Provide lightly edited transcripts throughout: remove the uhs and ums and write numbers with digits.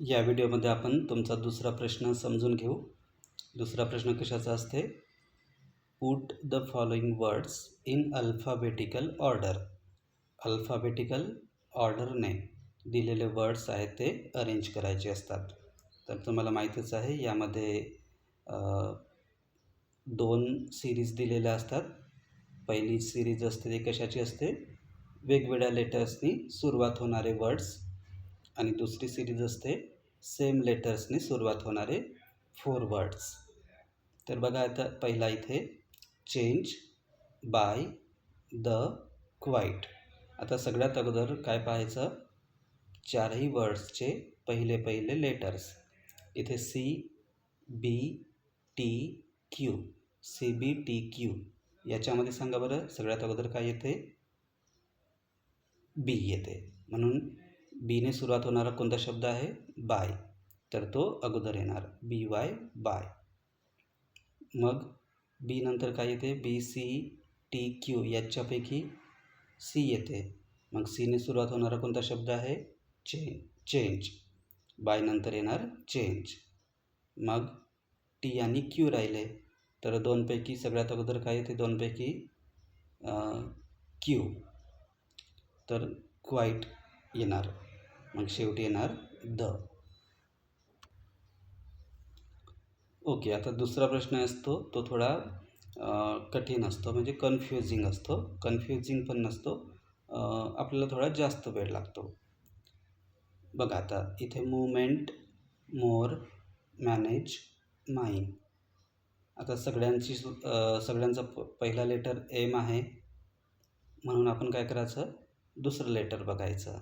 या व्हिडिओमध्ये आपण तुमचा दुसरा प्रश्न समजून घेऊ. दुसरा प्रश्न कशाचा असते? Put the following words in alphabetical order. Alphabetical ऑर्डरने दिलेले वर्ड्स आहेत ते अरेंज करायचे असतात. तर तुम्हाला माहीतच आहे यामध्ये दोन सिरीज दिलेल्या असतात. पहिली सिरीज असते ती कशाची असते? वेगवेगळ्या लेटर्सनी सुरुवात होणारे वर्ड्स. आणि दुसरी सिरीज असते सेम लेटर्सनी सुरुवात होणारे 4 वर्ड्स. तर बघा आता पहिला इथे चेंज, बाय, द, क्वाईट. आता सगळ्यात अगोदर काय पाहायचं? चारही वर्ड्सचे पहिले लेटर्स. इथे सी, बी, टी, क्यू. सी, बी, टी, क्यू. याच्यामध्ये सांगा बरं सगळ्यात अगोदर काय येते? बी येते. म्हणून बीने सुरुवात होणारा कोणता शब्द आहे? बाय. तर तो अगोदर येणार, बी वाय, बाय. मग बी नंतर काय येते? बी, सी, टी, क्यू. याच्यापैकी सी येते. मग सीने सुरुवात होणारा कोणता शब्द आहे? चेंज. बाय नंतर येणार चेंज. मग टी आणि क्यू राहिले. तर दोनपैकी सगळ्यात अगोदर काय येते? दोनपैकी क्यू. तर क्वाईट येणार. मग शेवटी येणार द. ओके. आता दुसरा प्रश्न असतो तो थोडा कठीण असतो, म्हणजे कन्फ्युजिंग असतो. कन्फ्युजिंग पण नसतो, आपल्याला थोडा जास्त वेळ लागतो. बघा आता इथे मूवमेंट, मोर, मॅनेज, माइन. आता सगळ्यांचा पहिला लेटर एम आहे, म्हणून आपण काय करायचं? दुसरं लेटर बघायचं.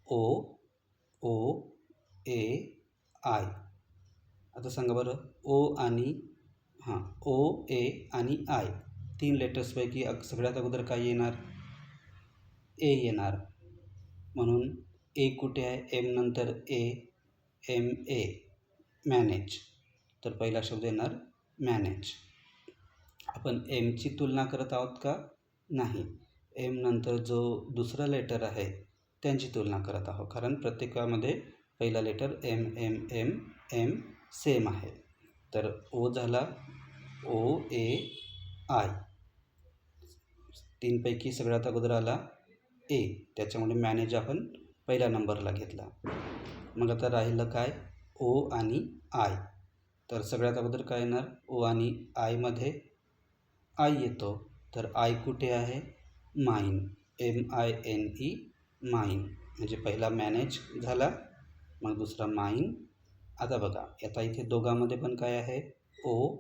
ओ, ओ, ए, आय. आता सांगा बरं, ओ ए आणि आय 3 लेटर्सपैकी सगळ्यात अगोदर काय येणार? ए येणार. म्हणून ए कुठे आहे? एम नंतर ए, एम, ए, मॅनेज. तर पहिला शब्द येणार मॅनेज. आपण एमची तुलना करत आहोत का? नाही. एम नंतर जो दुसरा लेटर आहे त्यांची तुलना करत आहोत, कारण प्रत्येकामध्ये पहिला letter M, M, M, M same आहे. तर ओ झाला, ओ, ए, आय. 3 पैकी सगळ्यात अगोदर आला ए, त्याच्यामुळे मॅनेज आपण पहिल्या नंबरला घेतला. मग आता राहिलं काय? ओ आणि आय. तर सगळ्यात अगोदर काय येणार? ओ आणि आयमध्ये आय येतो. तर आय कुठे आहे? माइन. MINE, mine. म्हणजे पहिला मॅनेज झाला, मग दुसरा माइन. आता बघा, आता इथे दोघांमध्ये पण काय आहे? ओ,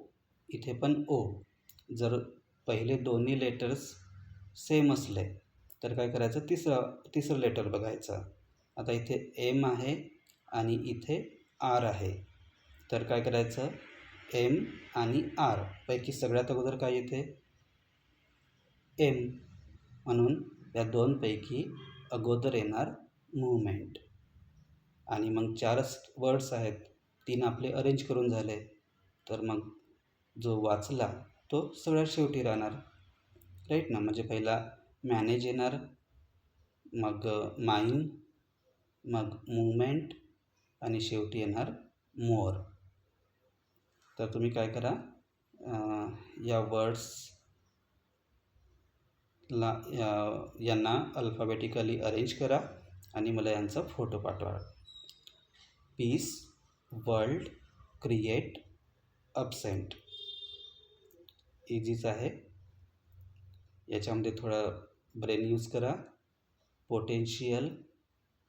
इथे पण ओ. जर पहिले दोन्ही लेटर्स सेम असले तर काय करायचं? तिसरं लेटर बघायचं. आता इथे एम आहे आणि इथे आर आहे. तर काय करायचं? एम आणि आर पैकी सगळ्यात अगोदर काय येते? एम. म्हणून या दोनपैकी अगोदर येणार मूवमेंट. आणि मग 4च वर्ड्स आहेत, 3 आपले अरेंज करून झाले. तर मग जो वाचला तो सगळ्यात शेवटी राहणार, राईट ना? म्हणजे पहिला मॅनेज येणार, मग माइन, मग मूवमेंट आणि शेवटी येणार मोर. तर तुम्ही काय करा? या यांना अल्फाबेटिकली अरेंज करा आणि मला यांचा फोटो पाठवा. Peace, world, create, absent. इझीच आहे. याच्यामध्ये थोडा ब्रेन यूज करा. Potential,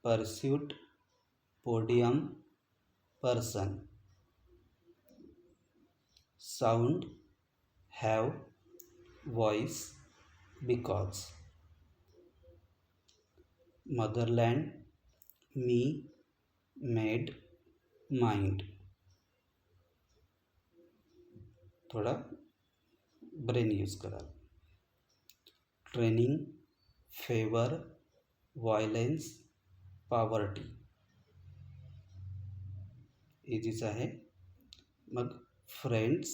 pursuit, podium, person. Sound, have, voice, because. Motherland, me, made, mind. थोडा ब्रेन यूज करा. Training, favour, violence, poverty. इझीच आहे. मग फ्रेंड्स,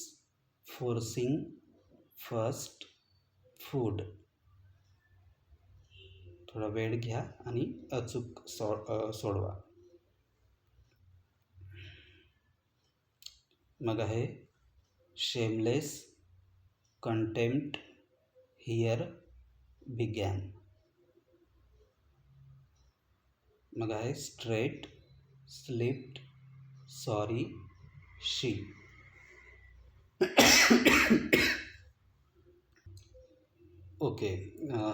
फोर्सिंग, फर्स्ट, फूड. थोडा वेळ घ्या आणि अचूक सोडवा. मग आहे शेमलेस कंटेम्प्ट हिअर बिगॅन. मग आहे स्ट्रेट स्लिप्ड सॉरी शी. ओके,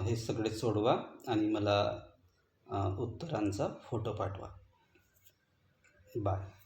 हे सगळे सोडवा आणि मला उत्तरांचा फोटो पाठवा. बाय.